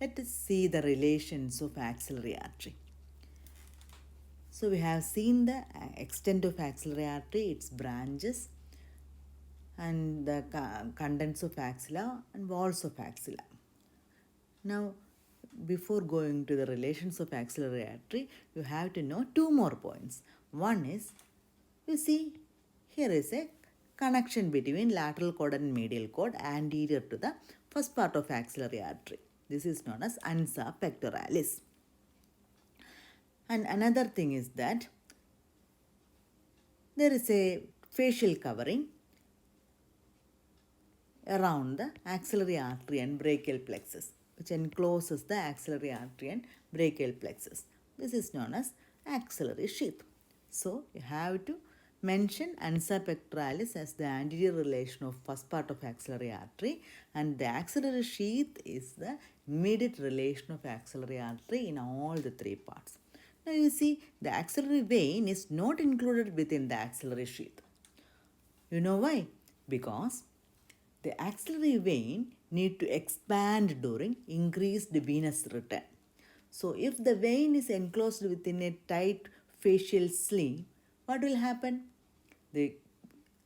Let us see the relations of axillary artery. So we have seen the extent of axillary artery, its branches, and the contents of axilla and walls of axilla. Now, before going to the relations of axillary artery, you have to know two more points. One is, you see, here is a connection between lateral cord and medial cord anterior to the first part of axillary artery. This is known as ansa pectoralis. And another thing is that there is a facial covering around the axillary artery and brachial plexus, which encloses the axillary artery and brachial plexus. This is known as axillary sheath. So you have to mention ansa pectoralis as the anterior relation of first part of axillary artery, and the axillary sheath is the immediate relation of axillary artery in all the three parts. Now you see, the axillary vein is not included within the axillary sheath. You know why? Because the axillary vein need to expand during increased venous return. So if the vein is enclosed within a tight facial sleeve, what will happen? The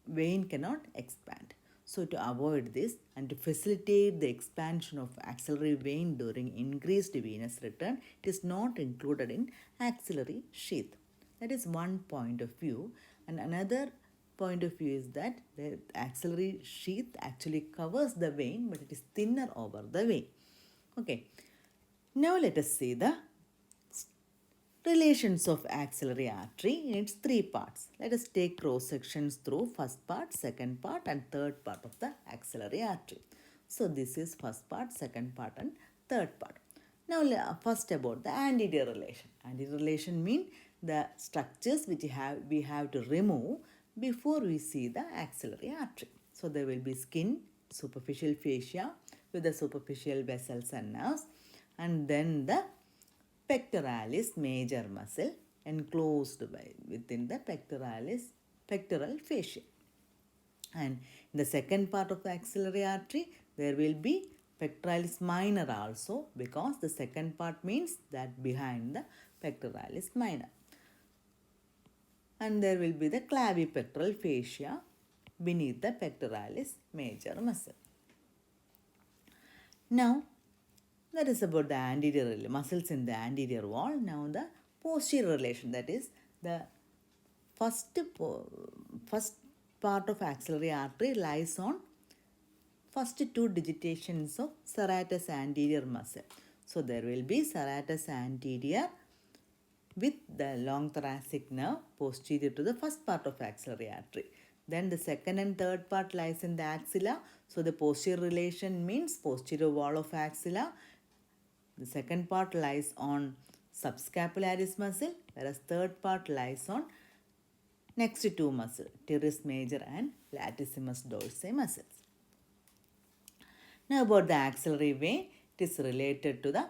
vein cannot expand. So to avoid this and to facilitate the expansion of axillary vein during increased venous return, it is not included in axillary sheath. That is one point of view. And another point of view is that the axillary sheath actually covers the vein, but it is thinner over the vein. Okay. Now let us see the relations of axillary artery in its three parts. Let us take cross sections through first part, second part, and third part of the axillary artery. So this is first part, second part, and third part. Now first about the anterior relation. Anterior relation means the structures which we have to remove before we see the axillary artery. So there will be skin, superficial fascia with the superficial vessels and nerves, and then the pectoralis major muscle enclosed within the pectoral fascia. And in the second part of the axillary artery, there will be pectoralis minor also, because the second part means that behind the pectoralis minor. And there will be the clavipectoral fascia beneath the pectoralis major muscle. Now, that is about the anterior muscles in the anterior wall. Now the posterior relation, that is the first part of axillary artery lies on first two digitations of serratus anterior muscle. So there will be serratus anterior with the long thoracic nerve posterior to the first part of axillary artery. Then the second and third part lies in the axilla. So the posterior relation means posterior wall of axilla. The second part lies on subscapularis muscle, whereas third part lies on next two muscles, teres major and latissimus dorsi muscles. Now about the axillary vein, it is related to the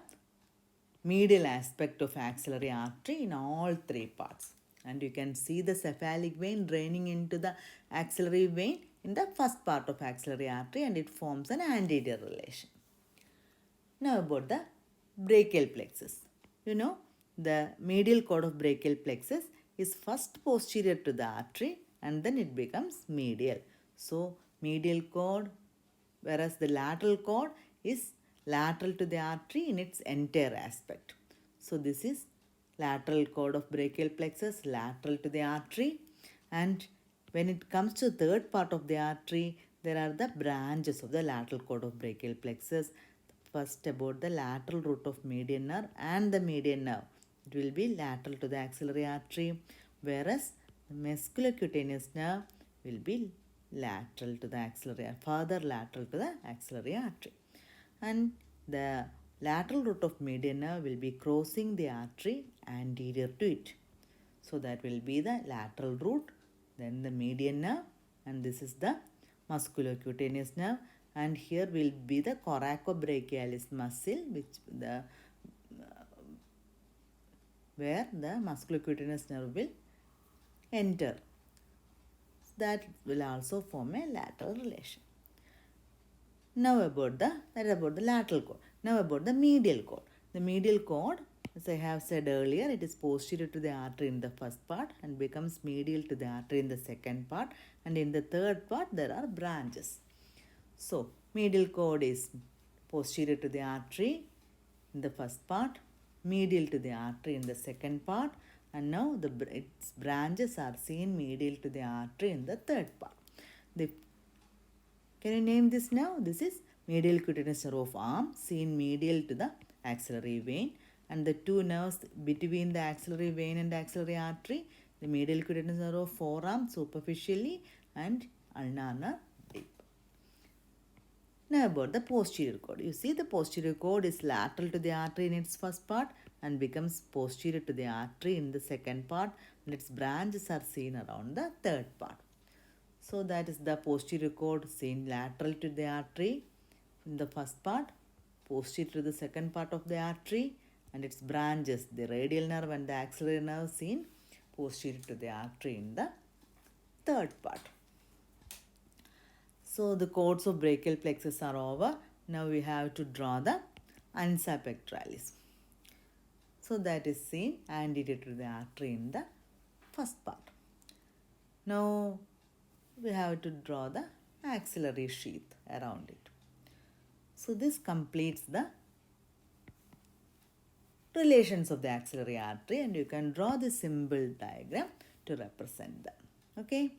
medial aspect of axillary artery in all three parts. And you can see the cephalic vein draining into the axillary vein in the first part of axillary artery, and it forms an anterior relation. Now about the brachial plexus. You know, the medial cord of brachial plexus is first posterior to the artery and then it becomes medial. So medial cord, whereas the lateral cord is lateral to the artery in its entire aspect. So this is lateral cord of brachial plexus, lateral to the artery. And when it comes to the third part of the artery, there are the branches of the lateral cord of brachial plexus. First about the lateral root of median nerve and the median nerve. It will be lateral to the axillary artery, whereas the musculocutaneous nerve will be lateral to the axillary, further lateral to the axillary artery. And the lateral root of median nerve will be crossing the artery anterior to it. So that will be the lateral root, then the median nerve, and this is the musculocutaneous nerve. And here will be the coracobrachialis muscle, where the musculocutaneous nerve will enter. That will also form a lateral relation. Now about the lateral cord. Now about the medial cord. The medial cord, as I have said earlier, it is posterior to the artery in the first part and becomes medial to the artery in the second part, and in the third part there are branches. So, medial cord is posterior to the artery in the first part, medial to the artery in the second part, and now its branches are seen medial to the artery in the third part. Can you name this now? This is medial cutaneous nerve of arm seen medial to the axillary vein, and the two nerves between the axillary vein and axillary artery, the medial cutaneous nerve of forearm superficially and ulnar deep. Now about the posterior cord. You see the posterior cord is lateral to the artery in its first part and becomes posterior to the artery in the second part, and its branches are seen around the third part. So that is the posterior cord seen lateral to the artery in the first part, posterior to the second part of the artery, and its branches, the radial nerve and the axillary nerve, seen posterior to the artery in the third part. So the cords of brachial plexus are over. Now we have to draw the ansa pectoralis. So that is seen anterior to the artery in the first part. Now we have to draw the axillary sheath around it. So this completes the relations of the axillary artery, and you can draw the symbol diagram to represent them. Okay.